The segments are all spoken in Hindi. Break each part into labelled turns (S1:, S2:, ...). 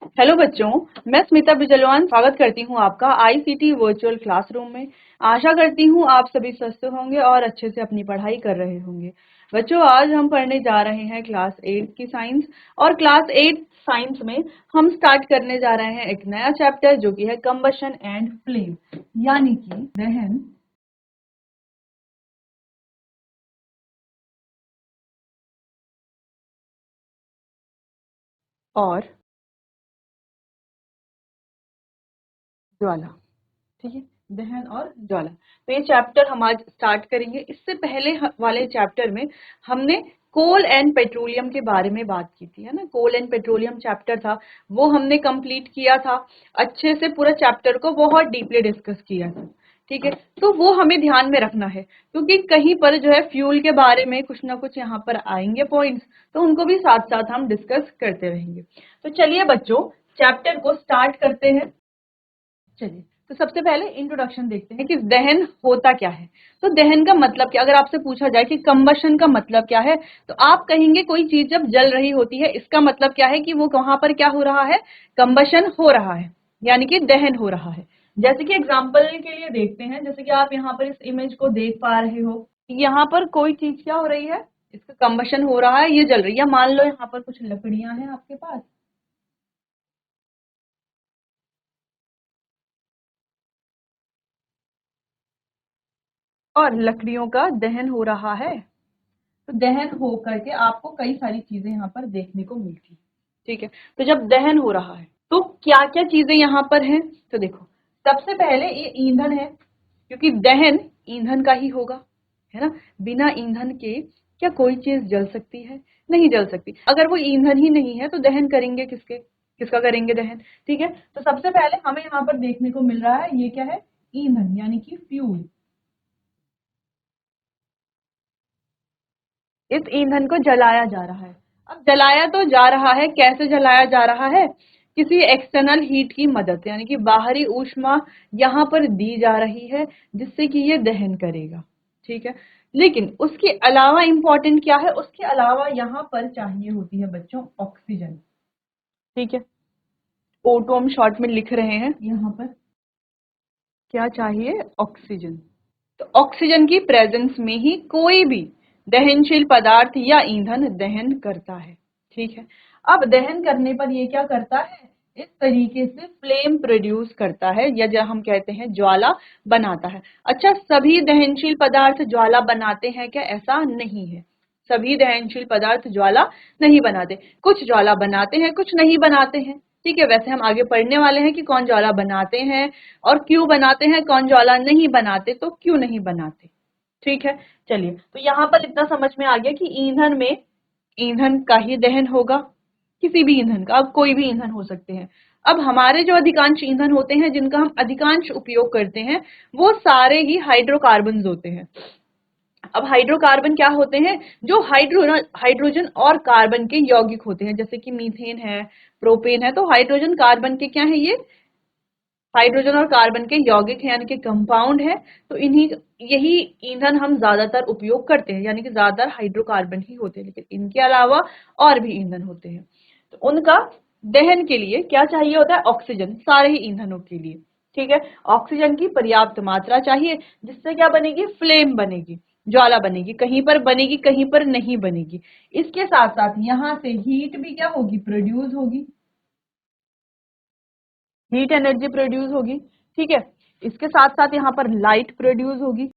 S1: हेलो बच्चों, मैं स्मिता बिजलवान स्वागत करती हूँ आपका आईसीटी वर्चुअल क्लासरूम में। आशा करती हूँ आप सभी स्वस्थ होंगे और अच्छे से अपनी पढ़ाई कर रहे होंगे। बच्चों, आज हम पढ़ने जा रहे हैं क्लास 8 की साइंस। और क्लास 8 साइंस में हम स्टार्ट करने जा रहे हैं एक नया चैप्टर जो कि है कंबशन एंड फ्लेम, यानी कि दहन और ज्वाला। ठीक है, दहन और ज्वाला। तो ये चैप्टर हम आज स्टार्ट करेंगे। इससे पहले वाले चैप्टर में हमने कोल एंड पेट्रोलियम के बारे में बात की थी, है ना। कोल एंड पेट्रोलियम चैप्टर था, वो हमने कंप्लीट किया था। अच्छे से पूरा चैप्टर को बहुत डीपली डिस्कस किया था। ठीक है, तो वो हमें ध्यान में रखना है, क्योंकि कहीं पर जो है फ्यूल के बारे में कुछ ना कुछ यहाँ पर आएंगे पॉइंट्स, तो उनको भी साथ साथ हम डिस्कस करते रहेंगे। तो चलिए बच्चों, चैप्टर को स्टार्ट करते हैं। चलिए, तो सबसे पहले इंट्रोडक्शन देखते हैं कि दहन होता क्या है। तो दहन का मतलब क्या, अगर आपसे पूछा जाए कि कंबशन का मतलब क्या है, तो आप कहेंगे कोई चीज जब जल रही होती है, इसका मतलब क्या है कि वो वहां पर क्या हो रहा है, कंबशन हो रहा है, यानी कि दहन हो रहा है। जैसे कि एग्जाम्पल के लिए देखते हैं, जैसे कि आप यहाँ पर इस इमेज को देख पा रहे हो, यहाँ पर कोई चीज क्या हो रही है, इसका कंबशन हो रहा है, ये जल रही है। मान लो यहाँ पर कुछ लकड़ियां हैं आपके पास, और लकड़ियों का दहन हो रहा है। तो दहन हो करके आपको कई सारी चीजें यहाँ पर देखने को मिलती है। ठीक है, तो जब दहन हो रहा है तो क्या क्या चीजें यहाँ पर हैं, तो देखो, सबसे पहले ये ईंधन है, क्योंकि दहन ईंधन का ही होगा, है ना। बिना ईंधन के क्या कोई चीज जल सकती है? नहीं जल सकती। अगर वो ईंधन ही नहीं है तो दहन करेंगे किसके, किसका करेंगे दहन। ठीक है, तो सबसे पहले हमें यहाँ पर देखने को मिल रहा है, ये क्या है, ईंधन, यानी कि फ्यूल। इस ईंधन को जलाया जा रहा है। अब जलाया तो जा रहा है, कैसे जलाया जा रहा है, किसी एक्सटर्नल हीट की मदद, यानी कि बाहरी ऊष्मा यहाँ पर दी जा रही है, जिससे कि ये दहन करेगा। ठीक है, लेकिन उसके अलावा इंपॉर्टेंट क्या है, उसके अलावा यहाँ पर चाहिए होती है बच्चों ऑक्सीजन। ठीक है, O2 हम शॉर्ट में लिख रहे हैं यहाँ पर। क्या चाहिए, ऑक्सीजन। तो ऑक्सीजन की प्रेजेंस में ही कोई भी दहनशील पदार्थ या ईंधन दहन करता है। ठीक है, अब दहन करने पर ये क्या करता है, इस तरीके से फ्लेम प्रोड्यूस करता है, या जो हम कहते हैं ज्वाला बनाता है। अच्छा, सभी दहनशील पदार्थ ज्वाला बनाते हैं क्या? ऐसा नहीं है, सभी दहनशील पदार्थ ज्वाला नहीं बनाते। कुछ ज्वाला बनाते हैं, कुछ नहीं बनाते हैं। ठीक है, वैसे हम आगे पढ़ने वाले हैं कि कौन ज्वाला बनाते हैं और क्यों बनाते हैं, कौन ज्वाला नहीं बनाते तो क्यों नहीं बनाते। ठीक है, चलिए, तो यहाँ पर इतना समझ में आ गया कि ईंधन में ईंधन का ही दहन होगा, किसी भी ईंधन का। अब कोई भी ईंधन हो सकते हैं। अब हमारे जो अधिकांश ईंधन होते हैं, जिनका हम अधिकांश उपयोग करते हैं, वो सारे ही हाइड्रोकार्बन होते हैं। अब हाइड्रोकार्बन क्या होते हैं, जो हाइड्रोजन और कार्बन के यौगिक होते हैं, जैसे कि मीथेन है, प्रोपेन है। तो हाइड्रोजन कार्बन के क्या है, ये हाइड्रोजन और कार्बन के यौगिक है, यानी कि कंपाउंड है। तो इन्हीं यही ईंधन हम ज्यादातर उपयोग करते हैं, यानी कि ज्यादातर हाइड्रोकार्बन ही होते हैं, लेकिन इनके अलावा और भी ईंधन होते हैं। तो उनका दहन के लिए क्या चाहिए होता है, ऑक्सीजन, सारे ही ईंधनों के लिए। ठीक है, ऑक्सीजन की पर्याप्त मात्रा चाहिए, जिससे क्या बनेगी, फ्लेम बनेगी, ज्वाला बनेगी। कहीं पर बनेगी, कहीं पर नहीं बनेगी। इसके साथ साथ यहाँ से हीट भी क्या होगी, प्रोड्यूस होगी, हीट एनर्जी प्रोड्यूस होगी। ठीक है, इसके साथ साथ यहाँ पर लाइट प्रोड्यूस होगी,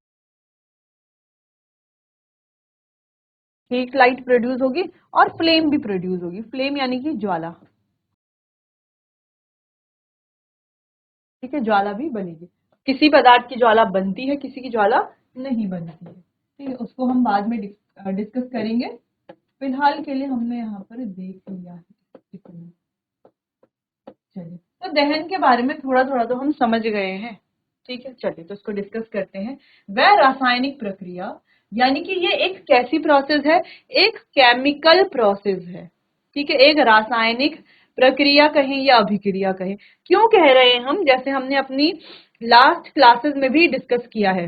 S1: हीट लाइट प्रोड्यूस होगी, और फ्लेम भी प्रोड्यूस होगी। फ्लेम यानी कि ज्वाला। ठीक है, ज्वाला भी बनेगी। किसी पदार्थ की ज्वाला बनती है, किसी की ज्वाला नहीं बनती है। ठीक है, उसको हम बाद में डिस्कस करेंगे। फिलहाल के लिए हमने यहाँ पर देख लिया है इतना। चलिए, तो दहन के बारे में थोड़ा थोड़ा तो हम समझ गए हैं। ठीक है, चलिए, तो इसको डिस्कस करते हैं। वह रासायनिक प्रक्रिया, यानी कि ये एक कैसी प्रोसेस है, एक केमिकल प्रोसेस है। ठीक है, एक रासायनिक प्रक्रिया कहें या अभिक्रिया कहें। क्यों कह रहे हैं हम, जैसे हमने अपनी लास्ट क्लासेस में भी डिस्कस किया है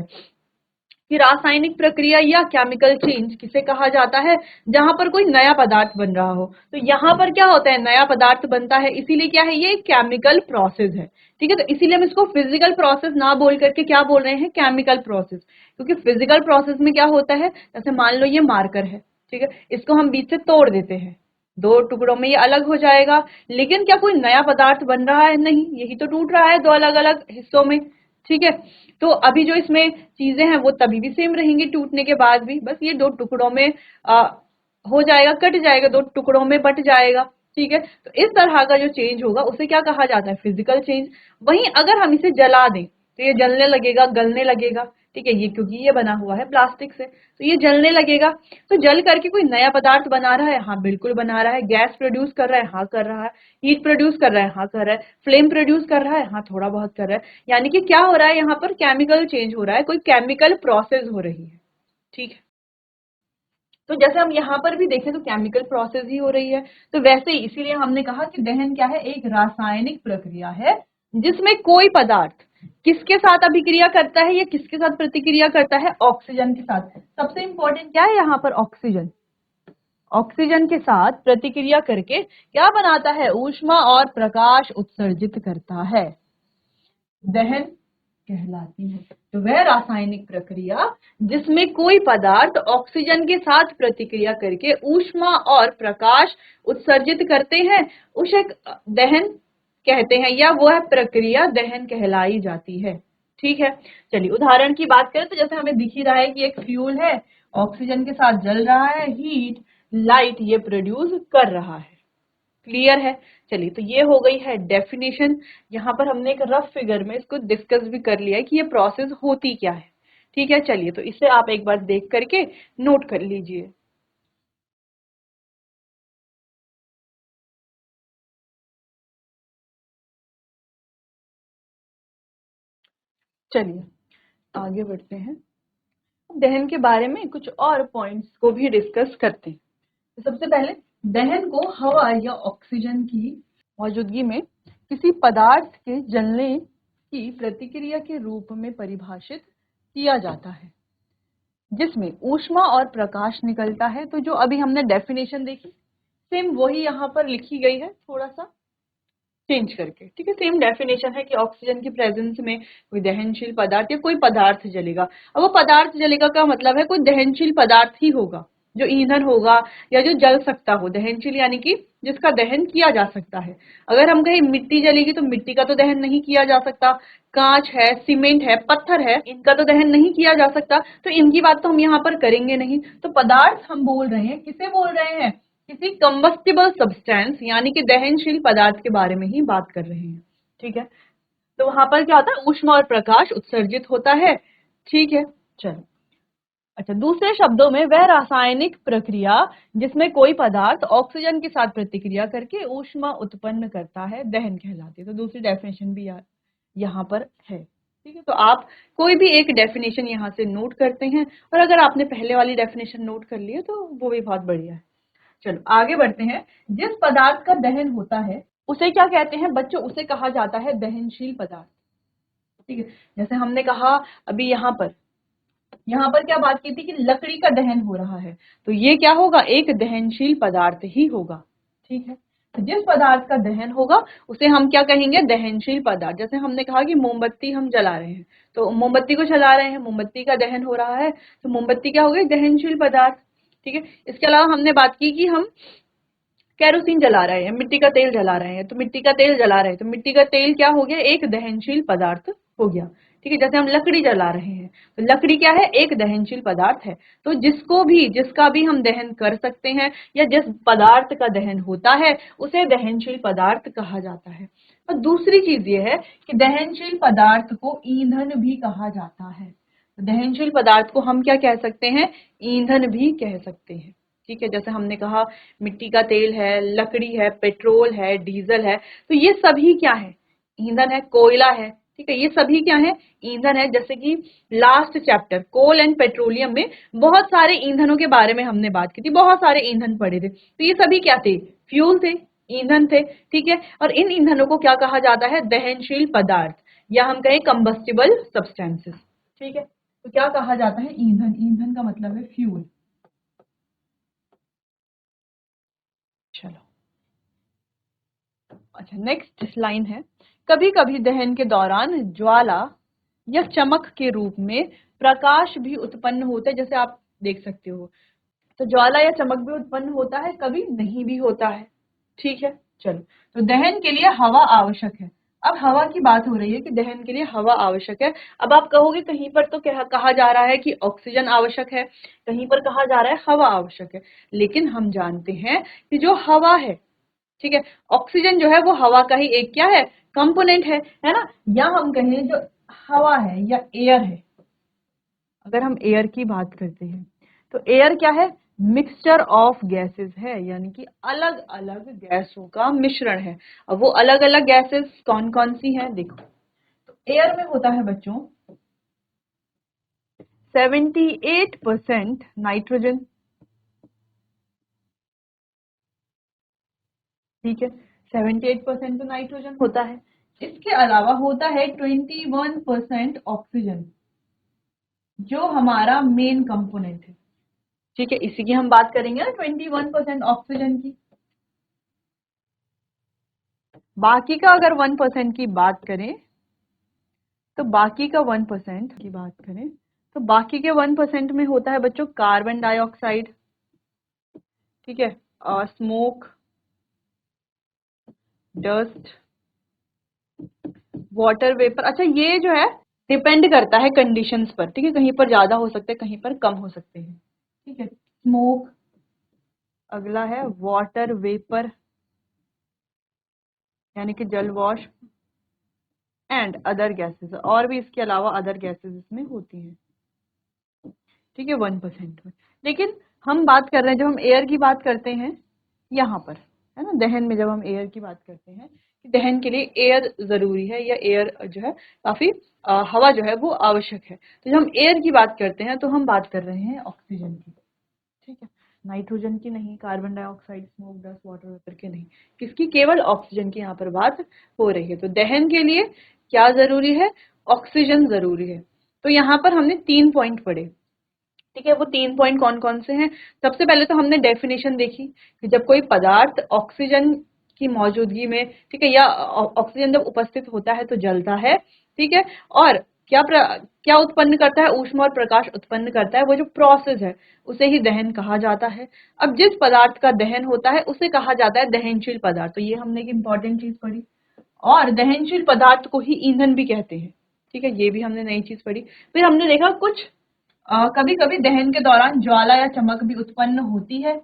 S1: कि रासायनिक प्रक्रिया या केमिकल चेंज किसे कहा जाता है, जहां पर कोई नया पदार्थ बन रहा हो। तो यहाँ पर क्या होता है, नया पदार्थ बनता है, इसीलिए क्या है, ये केमिकल प्रोसेस है। ठीक है, तो इसीलिए हम इसको फिजिकल प्रोसेस ना बोल करके क्या बोल रहे हैं, केमिकल प्रोसेस। क्योंकि फिजिकल प्रोसेस में क्या होता है, जैसे मान लो ये मार्कर है, ठीक है, इसको हम बीच से तोड़ देते हैं, दो टुकड़ों में ये अलग हो जाएगा, लेकिन क्या कोई नया पदार्थ बन रहा है, नहीं, यही तो टूट रहा है दो अलग अलग हिस्सों में। ठीक है, तो अभी जो इसमें चीजें हैं वो तभी भी सेम रहेंगी टूटने के बाद भी, बस ये दो टुकड़ों में आ, हो जाएगा, कट जाएगा, दो टुकड़ों में बट जाएगा। ठीक है, तो इस तरह का जो चेंज होगा उसे क्या कहा जाता है, फिजिकल चेंज। वहीं अगर हम इसे जला दें तो ये जलने लगेगा, गलने लगेगा। ठीक है, ये क्योंकि ये बना हुआ है प्लास्टिक से, तो ये जलने लगेगा। तो जल करके कोई नया पदार्थ बना रहा है, हाँ बिल्कुल बना रहा है। गैस प्रोड्यूस कर रहा है, हाँ कर रहा है। हीट प्रोड्यूस कर रहा है, हाँ कर रहा है। फ्लेम प्रोड्यूस कर रहा है, हाँ थोड़ा बहुत कर रहा है। यानी कि क्या हो रहा है, यहाँ पर केमिकल चेंज हो रहा है, कोई केमिकल प्रोसेस हो रही है। ठीक है, तो जैसे हम यहाँ पर भी देखें तो केमिकल प्रोसेस ही हो रही है। तो वैसे ही इसीलिए हमने कहा कि दहन क्या है, एक रासायनिक प्रक्रिया है जिसमें कोई पदार्थ किसके साथ अभिक्रिया करता है या किसके साथ प्रतिक्रिया करता है, ऑक्सीजन के साथ। सबसे इंपॉर्टेंट क्या है यहाँ पर, ऑक्सीजन। ऑक्सीजन के साथ प्रतिक्रिया करके क्या बनाता है, ऊष्मा और प्रकाश उत्सर्जित करता है, दहन कहलाती है। तो वह रासायनिक प्रक्रिया जिसमें कोई पदार्थ ऑक्सीजन के साथ प्रतिक्रिया करके ऊष्मा और प्रकाश उत्सर्जित करते हैं, उसे दहन कहते हैं, या वह प्रक्रिया दहन कहलाई जाती है। ठीक है, चलिए उदाहरण की बात करें तो जैसे हमें दिख ही रहा है कि एक फ्यूल है, ऑक्सीजन के साथ जल रहा है, हीट लाइट ये प्रोड्यूस कर रहा है। क्लियर है। चलिए, तो ये हो गई है डेफिनेशन। यहाँ पर हमने एक रफ फिगर में इसको डिस्कस भी कर लिया है कि ये प्रोसेस होती क्या है। ठीक है, चलिए तो इसे आप एक बार देख करके नोट कर लीजिए। चलिए आगे बढ़ते हैं, दहन के बारे में कुछ और पॉइंट्स को भी डिस्कस करते हैं। तो सबसे पहले दहन को हवा या ऑक्सीजन की मौजूदगी में किसी पदार्थ के जलने की प्रतिक्रिया के रूप में परिभाषित किया जाता है, जिसमें ऊष्मा और प्रकाश निकलता है। तो जो अभी हमने डेफिनेशन देखी, सेम वही यहाँ पर लिखी गई है, थोड़ा सा चेंज करके। ठीक है, सेम डेफिनेशन है कि ऑक्सीजन की प्रेजेंस में कोई दहनशील पदार्थ या कोई पदार्थ जलेगा। अब वो पदार्थ जलेगा का मतलब है कोई दहनशील पदार्थ ही होगा, जो ईंधन होगा या जो जल सकता हो। दहनशील यानी कि जिसका दहन किया जा सकता है। अगर हम कहीं मिट्टी जलेगी तो मिट्टी का तो दहन नहीं किया जा सकता, कांच है, सीमेंट है, पत्थर है, इनका तो दहन नहीं किया जा सकता, तो इनकी बात तो हम यहाँ पर करेंगे नहीं। तो पदार्थ हम बोल रहे हैं, किसे बोल रहे हैं, किसी कंबस्टिबल सब्सटेंस यानी कि दहनशील पदार्थ के बारे में ही बात कर रहे हैं। ठीक है, तो वहां पर क्या होता है, ऊष्मा और प्रकाश उत्सर्जित होता है। ठीक है, चलो अच्छा, दूसरे शब्दों में वह रासायनिक प्रक्रिया जिसमें कोई पदार्थ ऑक्सीजन के साथ प्रतिक्रिया करके ऊष्मा उत्पन्न करता है, दहन कहलाती है। तो दूसरी डेफिनेशन भी यहाँ पर है। ठीक है, तो आप कोई भी एक डेफिनेशन यहाँ से नोट करते हैं, और अगर आपने पहले वाली डेफिनेशन नोट कर ली है तो वो भी बहुत बढ़िया है। चलो आगे बढ़ते हैं। जिस पदार्थ का दहन होता है उसे क्या कहते हैं बच्चों, उसे कहा जाता है दहनशील पदार्थ। ठीक है, जैसे हमने कहा अभी यहाँ पर क्या बात की थी कि लकड़ी का दहन हो रहा है, तो ये क्या होगा, एक दहनशील पदार्थ ही होगा। ठीक है, तो जिस पदार्थ का दहन होगा उसे हम क्या कहेंगे, दहनशील पदार्थ। जैसे हमने कहा कि मोमबत्ती हम जला रहे हैं, तो मोमबत्ती को जला रहे हैं, मोमबत्ती का दहन हो रहा है, तो मोमबत्ती क्या हो गई, दहनशील पदार्थ। ठीक है, इसके अलावा हमने बात की कि हम केरोसिन जला रहे हैं, मिट्टी का तेल जला रहे हैं, तो मिट्टी का तेल जला रहे हैं, तो मिट्टी का तेल क्या हो गया, एक दहनशील पदार्थ हो गया। ठीक है, जैसे हम लकड़ी जला रहे हैं, तो लकड़ी क्या है, एक दहनशील पदार्थ है। तो जिसका भी हम दहन कर सकते हैं या जिस पदार्थ का दहन होता है उसे दहनशील पदार्थ कहा जाता है। और दूसरी चीज ये है कि दहनशील पदार्थ को ईंधन भी कहा जाता है। तो दहनशील पदार्थ को हम क्या कह सकते हैं, ईंधन भी कह सकते हैं। ठीक है, जैसे हमने कहा मिट्टी का तेल है, लकड़ी है, पेट्रोल है, डीजल है, तो ये सभी क्या है, ईंधन है। कोयला है, ठीक है, ये सभी क्या है, ईंधन है। जैसे कि last chapter coal and petroleum में बहुत सारे ईंधनों के बारे में हमने बात की थी, बहुत सारे ईंधन पड़े थे, तो ये सभी क्या थे, फ्यूल थे, ईंधन थे। ठीक है, और इन ईंधनों को क्या कहा जाता है, दहनशील पदार्थ, या हम कहें कंबस्टिबल सब्सटेंसेस। ठीक है, तो क्या कहा जाता है, ईंधन। ईंधन का मतलब है फ्यूल। चलो, अच्छा नेक्स्ट लाइन है, कभी कभी दहन के दौरान ज्वाला या चमक के रूप में प्रकाश भी उत्पन्न होता है, जैसे आप देख सकते हो। तो ज्वाला या चमक भी उत्पन्न होता है, कभी नहीं भी होता है। ठीक है, चलो। तो दहन के लिए हवा आवश्यक है। अब हवा की बात हो रही है कि दहन के लिए हवा आवश्यक है। अब आप कहोगे कहीं पर तो कहा जा रहा है कि ऑक्सीजन आवश्यक है, कहीं पर कहा जा रहा है हवा आवश्यक है। लेकिन हम जानते हैं कि जो हवा है, ठीक है, ऑक्सीजन जो है वो हवा का ही एक क्या है, कंपोनेंट है ना। या हम कहें जो हवा है या एयर है, अगर हम एयर की बात करते हैं तो एयर क्या है, मिक्सचर ऑफ गैसेस है, यानी कि अलग अलग गैसों का मिश्रण है। अब वो अलग अलग गैसेस कौन कौन सी हैं, देखो। तो एयर में होता है बच्चों 78% नाइट्रोजन, ठीक है, 78% तो नाइट्रोजन होता है। इसके अलावा होता है 21% ऑक्सीजन, जो हमारा मेन कंपोनेंट है। ठीक है, इसी की हम बात करेंगे ना, 21% ऑक्सीजन की। बाकी का अगर 1% की बात करें, तो बाकी का 1% की बात करें तो बाकी के 1% में होता है बच्चों कार्बन डाइऑक्साइड, ठीक है, और स्मोक, डस्ट, वाटर वेपर। अच्छा, ये जो है डिपेंड करता है कंडीशंस पर, ठीक है, कहीं पर ज्यादा हो सकते हैं, कहीं पर कम हो सकते हैं। ठीक है, स्मोक, अगला है वाटर वेपर, यानी कि जल वाष्प, एंड अदर गैसेस, और भी इसके अलावा अदर गैसेस इसमें होती हैं। ठीक है, 1% में। लेकिन हम बात कर रहे हैं, जब हम एयर की बात करते हैं यहाँ पर, है ना, दहन में जब हम एयर की बात करते हैं कि दहन के लिए एयर जरूरी है, या एयर जो है काफी हवा जो है वो आवश्यक है। तो जब हम एयर की बात करते हैं तो हम बात कर रहे हैं ऑक्सीजन की, ठीक है, नाइट्रोजन की नहीं, carbon dioxide, smoke, dust, water vapour के नहीं, किसकी, केवल ऑक्सीजन की यहाँ पर बात हो रही है। तो दहन के लिए क्या जरूरी है, ऑक्सीजन जरूरी है। तो यहाँ पर हमने 3 पॉइंट पढ़े, ठीक है। वो 3 पॉइंट कौन कौन से हैं, सबसे पहले तो हमने डेफिनेशन देखी कि जब कोई पदार्थ ऑक्सीजन की मौजूदगी में, ठीक है, या ऑक्सीजन जब उपस्थित होता है तो जलता है, ठीक है, और क्या उत्पन्न करता है, ऊष्मा और प्रकाश उत्पन्न करता है। वो जो प्रोसेस है उसे ही दहन कहा जाता है। अब जिस पदार्थ का दहन होता है उसे कहा जाता है दहनशील पदार्थ। तो ये हमने एक इंपॉर्टेंट चीज पढ़ी, और दहनशील पदार्थ को ही ईंधन भी कहते हैं, ठीक है, ये भी हमने नई चीज पढ़ी। फिर हमने देखा कुछ कभी कभी दहन के दौरान ज्वाला या चमक भी उत्पन्न होती है,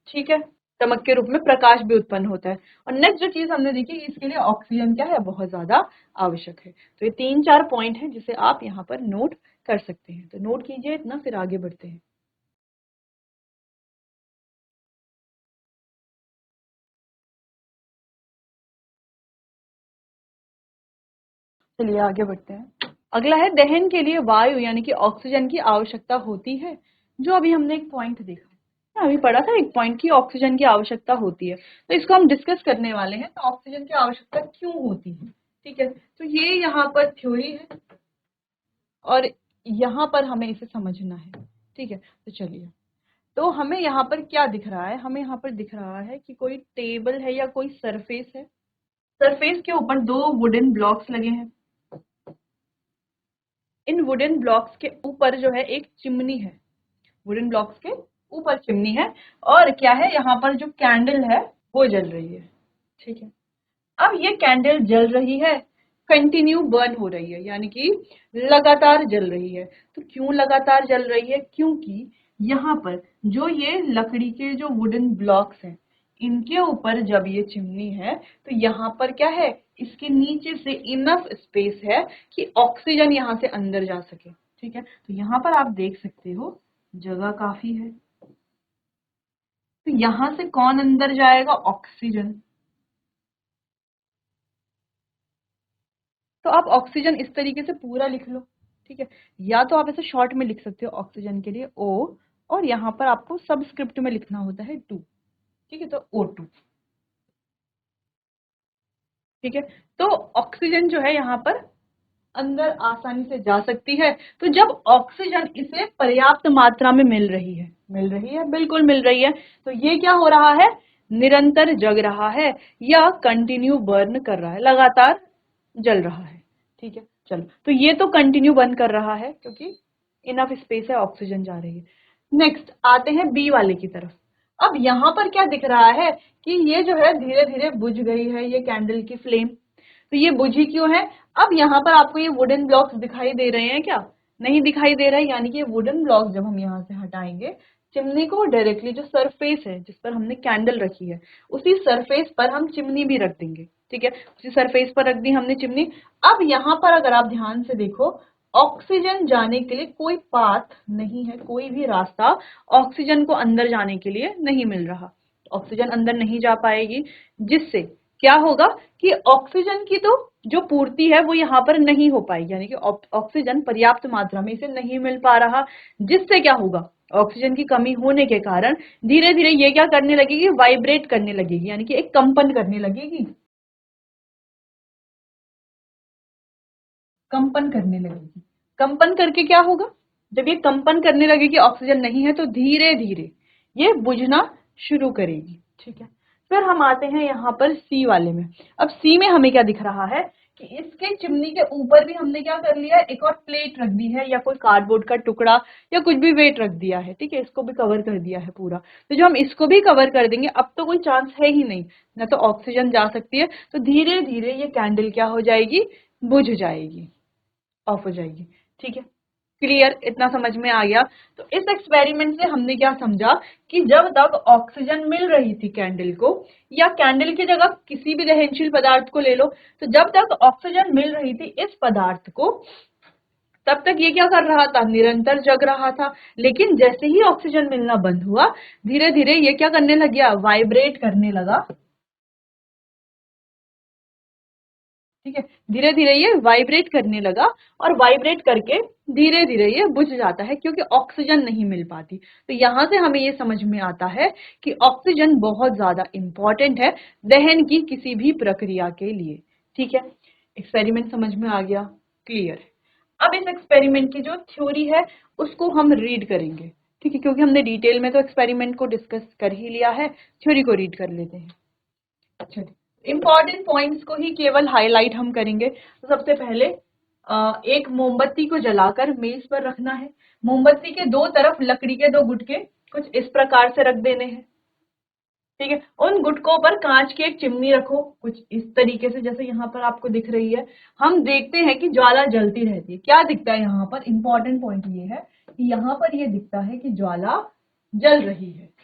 S1: ठीक है, चमक के रूप में प्रकाश भी उत्पन्न होता है। और नेक्स्ट जो चीज हमने देखी, इसके लिए ऑक्सीजन क्या है, बहुत ज्यादा आवश्यक है। तो ये 3-4 पॉइंट है जिसे आप यहाँ पर नोट कर सकते हैं। तो नोट कीजिए इतना, फिर आगे बढ़ते हैं। चलिए आगे बढ़ते हैं। अगला है, दहन के लिए वायु यानी कि ऑक्सीजन की आवश्यकता होती है। जो अभी हमने एक पॉइंट देखा, अभी पढ़ा था एक पॉइंट की ऑक्सीजन की आवश्यकता होती है, तो इसको हम डिस्कस करने वाले हैं। तो ऑक्सीजन की आवश्यकता क्यों होती है, ठीक है, तो ये यहाँ पर थ्योरी है, और यहाँ पर हमें इसे समझना है, ठीक है। तो चलिए, तो हमें यहाँ पर क्या दिख रहा है, हमें यहाँ पर दिख रहा है कि कोई टेबल है या कोई सरफेस है। सरफेस के ऊपर 2 वुडन ब्लॉक्स लगे हैं। इन वुडन ब्लॉक्स के ऊपर जो है एक चिमनी है, वुडन ब्लॉक्स के ऊपर चिमनी है, और क्या है, यहाँ पर जो कैंडल है वो जल रही है, ठीक है। अब ये कैंडल जल रही है, कंटिन्यू बर्न हो रही है, यानी कि लगातार जल रही है। तो क्यों लगातार जल रही है, क्योंकि यहाँ पर जो ये लकड़ी के जो वुडन ब्लॉक्स हैं, इनके ऊपर जब ये चिमनी है तो यहाँ पर क्या है, इसके नीचे से इनफ स्पेस है कि ऑक्सीजन यहाँ से अंदर जा सके, ठीक है। तो यहाँ पर आप देख सकते हो जगह काफी है। तो यहाँ से कौन अंदर जाएगा, ऑक्सीजन। तो आप ऑक्सीजन इस तरीके से पूरा लिख लो, ठीक है, या तो आप ऐसे शॉर्ट में लिख सकते हो ऑक्सीजन के लिए O, और यहाँ पर आपको सबस्क्रिप्ट में लिखना होता है 2, ठीक है, तो O2, ठीक है। तो ऑक्सीजन जो है यहाँ पर अंदर आसानी से जा सकती है। तो जब ऑक्सीजन इसे पर्याप्त मात्रा में मिल रही है, बिल्कुल मिल रही है, तो ये क्या हो रहा है, निरंतर जग रहा है या कंटिन्यू बर्न कर रहा है, लगातार जल रहा है। ठीक है, चलो, तो ये तो कंटिन्यू बर्न कर रहा है क्योंकि इनफ स्पेस है, ऑक्सीजन जा रही है। नेक्स्ट आते हैं बी वाले की तरफ। अब यहाँ पर क्या दिख रहा है कि ये जो है धीरे धीरे बुझ गई है, ये कैंडल की फ्लेम। तो ये बुझी क्यों है? अब यहाँ पर आपको ये वुडन ब्लॉक्स दिखाई दे रहे हैं क्या? नहीं दिखाई दे रहा है, यानी कि ये वुडन ब्लॉक्स जब हम यहाँ से हटाएंगे, चिमनी को डायरेक्टली जो सरफेस है जिस पर हमने कैंडल रखी है, उसी सरफेस पर हम चिमनी भी रख देंगे। ठीक है, उसी सरफेस पर रख दी हमने चिमनी। अब यहाँ पर अगर आप ध्यान से देखो, ऑक्सीजन जाने के लिए कोई पाथ नहीं है, कोई भी रास्ता ऑक्सीजन को अंदर जाने के लिए नहीं मिल रहा। ऑक्सीजन अंदर नहीं जा पाएगी, जिससे क्या होगा कि ऑक्सीजन की तो जो पूर्ति है वो यहाँ पर नहीं हो पाएगी, यानी कि ऑक्सीजन पर्याप्त मात्रा में इसे नहीं मिल पा रहा, जिससे क्या होगा, ऑक्सीजन की कमी होने के कारण धीरे धीरे ये क्या करने लगेगी, वाइब्रेट करने लगेगी, यानी कि एक कंपन करने लगेगी, कंपन करने लगेगी। कंपन करके क्या होगा, जब ये कंपन करने लगेगी, ऑक्सीजन नहीं है, तो धीरे धीरे ये बुझना शुरू करेगी। ठीक है, फिर हम आते हैं यहाँ पर सी वाले में। अब सी में हमें क्या दिख रहा है कि इसके चिमनी के ऊपर भी हमने क्या कर लिया है, एक और प्लेट रख दी है, या कोई कार्डबोर्ड का टुकड़ा या कुछ भी वेट रख दिया है। ठीक है, इसको भी कवर कर दिया है पूरा। तो जो हम इसको भी कवर कर देंगे, अब तो कोई चांस है ही नहीं, ना तो ऑक्सीजन जा सकती है, तो धीरे धीरे ये कैंडल क्या हो जाएगी, बुझ जाएगी, ऑफ हो जाएगी। ठीक है, क्लियर, इतना समझ में आ गया। तो इस एक्सपेरिमेंट से हमने क्या समझा कि जब तक ऑक्सीजन मिल रही थी कैंडल को, या कैंडल की जगह किसी भी दहनशील पदार्थ को ले लो, तो जब तक ऑक्सीजन मिल रही थी इस पदार्थ को, तब तक ये क्या कर रहा था, निरंतर जग रहा था। लेकिन जैसे ही ऑक्सीजन मिलना बंद हुआ, धीरे धीरे ये क्या करने लग गया, वाइब्रेट करने लगा। ठीक है, धीरे धीरे ये वाइब्रेट करने लगा, और वाइब्रेट करके धीरे धीरे ये बुझ जाता है क्योंकि ऑक्सीजन नहीं मिल पाती। तो यहां से हमें ये समझ में आता है कि ऑक्सीजन बहुत ज्यादा इंपॉर्टेंट है दहन की किसी भी प्रक्रिया के लिए। ठीक है, एक्सपेरिमेंट समझ में आ गया, क्लियर है। अब इस एक्सपेरिमेंट की जो थ्योरी है उसको हम रीड करेंगे। ठीक है, क्योंकि हमने डिटेल में तो एक्सपेरिमेंट को डिस्कस कर ही लिया है, थ्योरी को रीड कर लेते हैं। अच्छा, इंपॉर्टेंट पॉइंट्स को ही केवल हाईलाइट हम करेंगे। तो सबसे पहले एक मोमबत्ती को जलाकर मेज पर रखना है। मोमबत्ती के दो तरफ लकड़ी के दो गुटके कुछ इस प्रकार से रख देने हैं। ठीक है, उन गुटकों पर कांच की एक चिमनी रखो, कुछ इस तरीके से जैसे यहाँ पर आपको दिख रही है। हम देखते हैं कि ज्वाला जलती रहती है। क्या दिखता है यहाँ पर, इंपॉर्टेंट पॉइंट ये है कि यहाँ पर ये दिखता है कि ज्वाला जल रही है।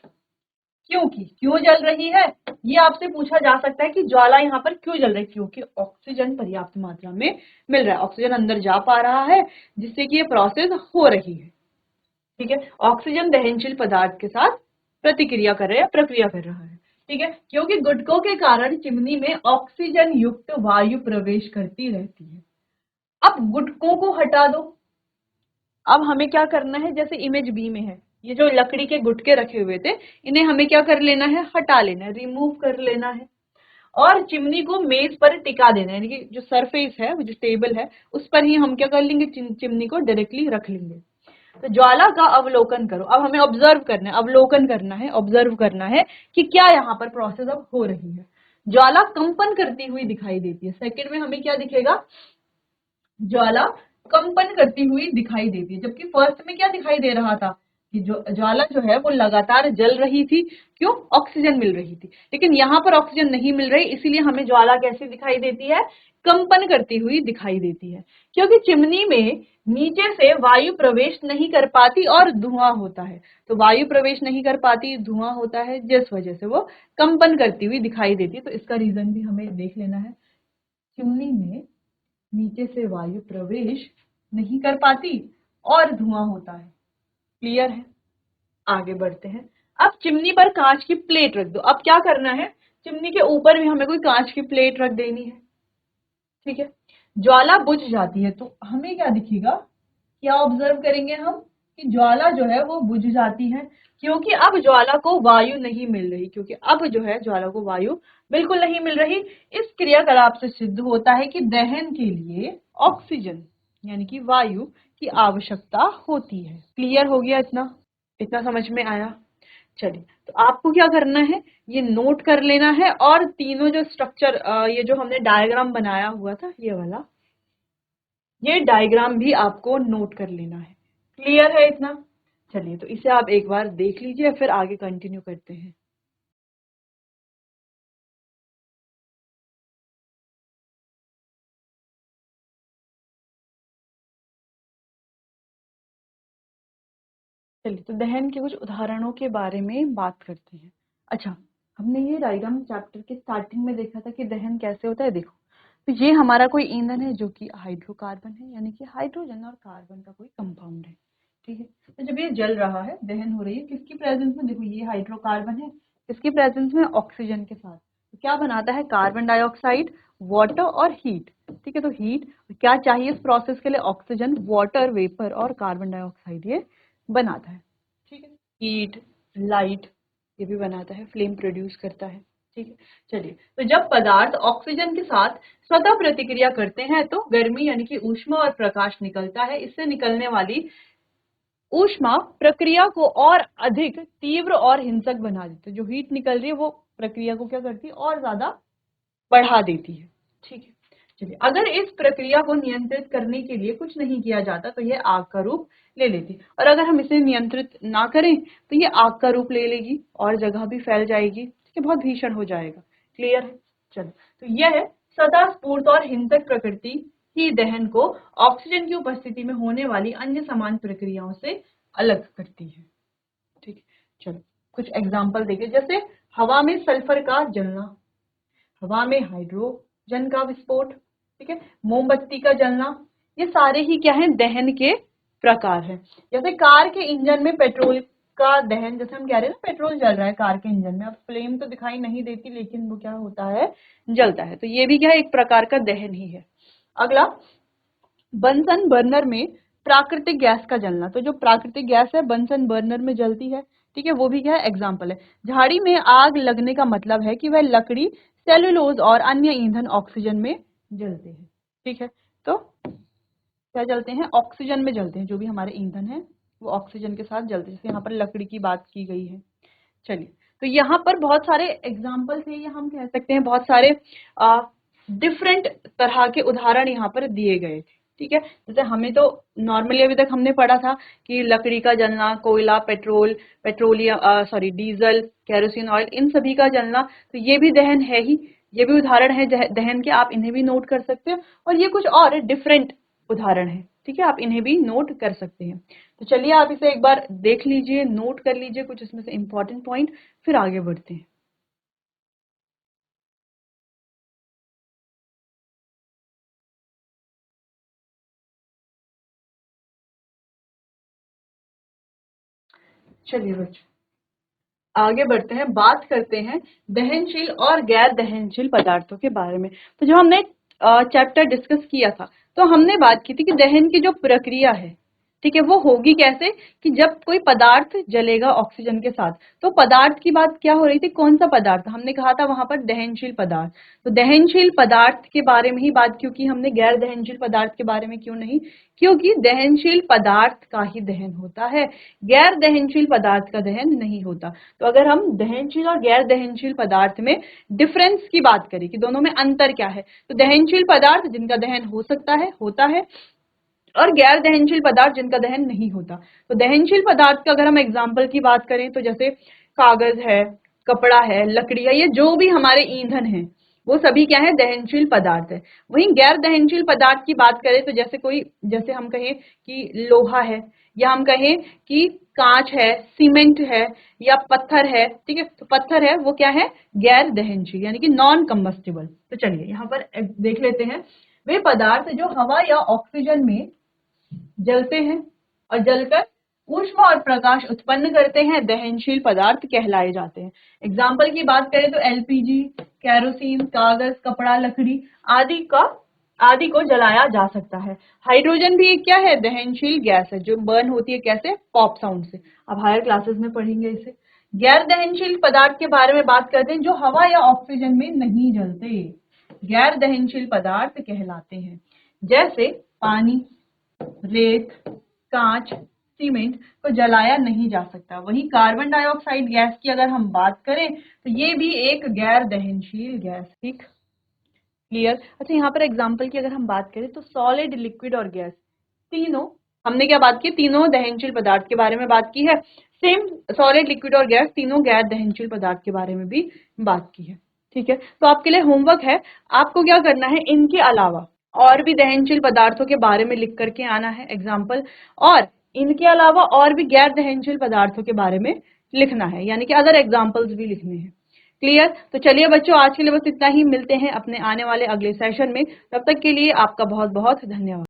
S1: क्यों जल रही है, ये आपसे पूछा जा सकता है कि ज्वाला यहाँ पर क्यों जल रही है। क्योंकि ऑक्सीजन पर्याप्त मात्रा में मिल रहा है, ऑक्सीजन अंदर जा पा रहा है, जिससे कि ये प्रोसेस हो रही है। ठीक है, ऑक्सीजन दहनशील पदार्थ के साथ प्रतिक्रिया कर रहा है, प्रक्रिया कर रहा है। ठीक है, क्योंकि गुटकों के कारण चिमनी में ऑक्सीजन युक्त वायु प्रवेश करती रहती है। अब गुटकों को हटा दो। अब हमें क्या करना है, जैसे इमेज बी में है, ये जो लकड़ी के गुटके रखे हुए थे, इन्हें हमें क्या कर लेना है, हटा लेना है, रिमूव कर लेना है, और चिमनी को मेज पर टिका देना है, यानी कि जो सरफेस है, जो टेबल है, उस पर ही हम क्या कर लेंगे, चिमनी को डायरेक्टली रख लेंगे। तो ज्वाला का अवलोकन करो। अब हमें ऑब्जर्व करना है, अवलोकन करना है, ऑब्जर्व करना है कि क्या यहाँ पर प्रोसेस अब हो रही है। ज्वाला कंपन करती हुई दिखाई देती है। सेकंड में हमें क्या दिखेगा, ज्वाला कंपन करती हुई दिखाई देती है, जबकि फर्स्ट में क्या दिखाई दे रहा था कि जो ज्वाला जो है वो लगातार जल रही थी। क्यों, ऑक्सीजन मिल रही थी। लेकिन यहाँ पर ऑक्सीजन नहीं मिल रही, इसीलिए हमें ज्वाला कैसी दिखाई देती है, कंपन करती हुई दिखाई देती है। क्योंकि चिमनी में नीचे से वायु प्रवेश नहीं कर पाती और धुआं होता है। तो वायु प्रवेश नहीं कर पाती, धुआं होता है, जिस वजह से वो कंपन करती हुई दिखाई देती है। तो इसका रीजन भी हमें देख लेना है। चिमनी में नीचे से वायु प्रवेश नहीं कर पाती और धुआं होता है। क्लियर है, आगे बढ़ते हैं। अब चिमनी पर कांच की प्लेट रख दो। अब क्या करना है, चिमनी के ऊपर भी हमें कोई कांच की प्लेट रख देनी है। ठीक है, ज्वाला बुझ जाती है तो हमें क्या दिखेगा, क्या ऑब्जर्व करेंगे हम कि ज्वाला जो है वो बुझ जाती है, क्योंकि अब ज्वाला को वायु नहीं मिल रही। क्योंकि अब जो है ज्वाला को वायु बिल्कुल नहीं मिल रही। इस क्रियाकलाप से सिद्ध होता है कि दहन के लिए ऑक्सीजन यानी कि वायु की आवश्यकता होती है। क्लियर हो गया? इतना इतना समझ में आया? चलिए, तो आपको क्या करना है, ये नोट कर लेना है, और तीनों जो स्ट्रक्चर, ये जो हमने डायग्राम बनाया हुआ था ये वाला, ये डायग्राम भी आपको नोट कर लेना है। क्लियर है इतना? चलिए, तो इसे आप एक बार देख लीजिए, फिर आगे कंटिन्यू करते हैं। चलिए, तो दहन के कुछ उदाहरणों के बारे में बात करते हैं। अच्छा, हमने ये डायग्राम चैप्टर के स्टार्टिंग में देखा था कि दहन कैसे होता है। देखो, तो ये हमारा कोई ईंधन है जो कि हाइड्रोकार्बन है, यानी कि हाइड्रोजन और कार्बन का कोई कंपाउंड है। ठीक है, तो जब ये जल रहा है, दहन हो रही है, किसकी प्रेजेंस में? देखो, ये हाइड्रोकार्बन है, किसकी प्रेजेंस में? ऑक्सीजन के साथ। तो क्या बनाता है? कार्बन डाइऑक्साइड, वाटर और हीट। ठीक है, तो हीट क्या चाहिए इस प्रोसेस के लिए? ऑक्सीजन, वाटर वेपर और कार्बन डाइऑक्साइड ये बनाता है। ठीक है, हीट, लाइट ये भी बनाता है, फ्लेम प्रोड्यूस करता है। ठीक है, चलिए, तो जब पदार्थ ऑक्सीजन के साथ स्वतः प्रतिक्रिया करते हैं तो गर्मी यानी कि ऊष्मा और प्रकाश निकलता है। इससे निकलने वाली ऊष्मा प्रक्रिया को और अधिक तीव्र और हिंसक बना देती है। जो हीट निकल रही है वो प्रक्रिया को क्या करती है? और ज्यादा बढ़ा देती है। ठीक है, चलिए, अगर इस प्रक्रिया को नियंत्रित करने के लिए कुछ नहीं किया जाता तो ये आग का रूप ले लेती, और अगर हम इसे नियंत्रित ना करें तो ये आग का रूप ले लेगी और जगह भी फैल जाएगी। ठीक है, बहुत भीषण हो जाएगा। क्लियर है? चलो, तो यह है सदा स्फूर्त और हिंसक प्रकृति ही दहन को ऑक्सीजन की उपस्थिति में होने वाली अन्य समान प्रक्रियाओं से अलग करती है। ठीक है, चलो, कुछ एग्जाम्पल देखिए। जैसे हवा में सल्फर का जलना, हवा में हाइड्रोजन का विस्फोट, ठीक है, मोमबत्ती का जलना, ये सारे ही क्या है? दहन के प्रकार हैं। जैसे कार के इंजन में पेट्रोल का दहन, जैसे हम कह रहे हैं ना, पेट्रोल जल रहा है कार के इंजन में, अब फ्लेम तो दिखाई नहीं देती लेकिन वो क्या होता है? जलता है। तो ये भी क्या है? एक प्रकार का दहन ही है। अगला, बंसन बर्नर में प्राकृतिक गैस का जलना। तो जो प्राकृतिक गैस है बंसन बर्नर में जलती है। ठीक है, वो भी क्या है? एग्जाम्पल है। झाड़ी में आग लगने का मतलब है कि वह लकड़ी, सेलुलोज और अन्य ईंधन ऑक्सीजन में जलते हैं। ठीक है, तो क्या जलते हैं? ऑक्सीजन में जलते हैं। जो भी हमारे ईंधन है वो ऑक्सीजन के साथ जलते हैं। जैसे यहाँ पर लकड़ी की बात की गई है। चलिए, तो यहाँ पर बहुत सारे एग्जाम्पल्स हैं, या हम कह सकते हैं बहुत सारे डिफरेंट तरह के उदाहरण यहाँ पर दिए गए थे। ठीक है, जैसे हमें तो नॉर्मली अभी तक हमने पढ़ा था कि लकड़ी का जलना, कोयला, petrol, petroleum, sorry, diesel, kerosene oil, इन सभी का जलना, तो ये भी दहन है ही। ये भी उदाहरण है दहन के, आप इन्हें भी नोट कर सकते हो। और ये कुछ और डिफरेंट उदाहरण है। ठीक है, आप इन्हें भी नोट कर सकते हैं। तो चलिए, आप इसे एक बार देख लीजिए, नोट कर लीजिए कुछ इसमें से इंपॉर्टेंट पॉइंट, फिर आगे बढ़ते हैं। चलिए बच्चों, आगे बढ़ते हैं, बात करते हैं दहनशील और गैर दहनशील पदार्थों के बारे में। तो जो हमने चैप्टर डिस्कस किया था, तो हमने बात की थी कि दहन की जो प्रक्रिया है, ठीक है, वो होगी कैसे? कि जब कोई पदार्थ जलेगा ऑक्सीजन के साथ, तो पदार्थ की बात क्या हो रही थी? कौन सा पदार्थ? हमने कहा था वहां पर दहनशील पदार्थ। तो दहनशील पदार्थ के बारे में ही बात, क्योंकि हमने गैर दहनशील पदार्थ के बारे में क्यों नहीं? क्योंकि दहनशील पदार्थ का ही दहन होता है, गैर दहनशील पदार्थ का दहन नहीं होता। तो अगर हम दहनशील और गैर दहनशील पदार्थ में डिफरेंस की बात करें कि दोनों में अंतर क्या है, तो दहनशील पदार्थ जिनका दहन हो सकता है, होता है, और गैर दहनशील पदार्थ जिनका दहन नहीं होता। तो दहनशील पदार्थ का अगर हम एग्जाम्पल की बात करें तो जैसे कागज है, कपड़ा है, लकड़ी है, ये जो भी हमारे ईंधन है वो सभी क्या है? दहनशील पदार्थ है। वहीं गैर दहनशील पदार्थ की बात करें तो जैसे कोई, जैसे हम कहें कि लोहा है, या हम कहें कि कांच है, सीमेंट है, या पत्थर है। ठीक है, तो पत्थर है वो क्या है? गैर दहनशील, यानी कि नॉन कंबस्टिबल। तो चलिए यहाँ पर देख लेते हैं, वे पदार्थ जो हवा या ऑक्सीजन में जलते हैं और जलकर ऊष्मा और प्रकाश उत्पन्न करते हैं, दहनशील पदार्थ कहलाए जाते हैं। एग्जाम्पल की बात करें तो एलपीजी, केरोसिन, कागज, कपड़ा, लकड़ी आदि को जलाया जा सकता है। हाइड्रोजन भी एक क्या है? दहनशील गैस है, जो बर्न होती है कैसे? पॉप साउंड से। अब हायर क्लासेस में पढ़ेंगे इसे। गैर दहनशील पदार्थ के बारे में बात करते हैं, जो हवा या ऑक्सीजन में नहीं जलते, गैर दहनशील पदार्थ कहलाते हैं। जैसे पानी, रेत, कांच, सीमेंट को जलाया नहीं जा सकता। वही कार्बन डाइऑक्साइड गैस की अगर हम बात करें तो ये भी एक गैर दहनशील गैस। ठीक, क्लियर। अच्छा, यहाँ पर एग्जाम्पल की अगर हम बात करें तो सॉलिड, लिक्विड और गैस तीनों, हमने क्या बात की, तीनों दहनशील पदार्थ के बारे में बात की है। सेम सॉलिड, लिक्विड और गैस तीनों गैर दहनशील पदार्थ के बारे में भी बात की है। ठीक है, तो आपके लिए होमवर्क है, आपको क्या करना है, इनके अलावा और भी दहनशील पदार्थों के बारे में लिख करके आना है एग्जाम्पल, और इनके अलावा और भी गैर दहनशील पदार्थों के बारे में लिखना है, यानी कि अदर एग्जाम्पल्स भी लिखने हैं। क्लियर। तो चलिए बच्चों, आज के लिए बस इतना ही, मिलते हैं अपने आने वाले अगले सेशन में। तब तक के लिए आपका बहुत बहुत धन्यवाद।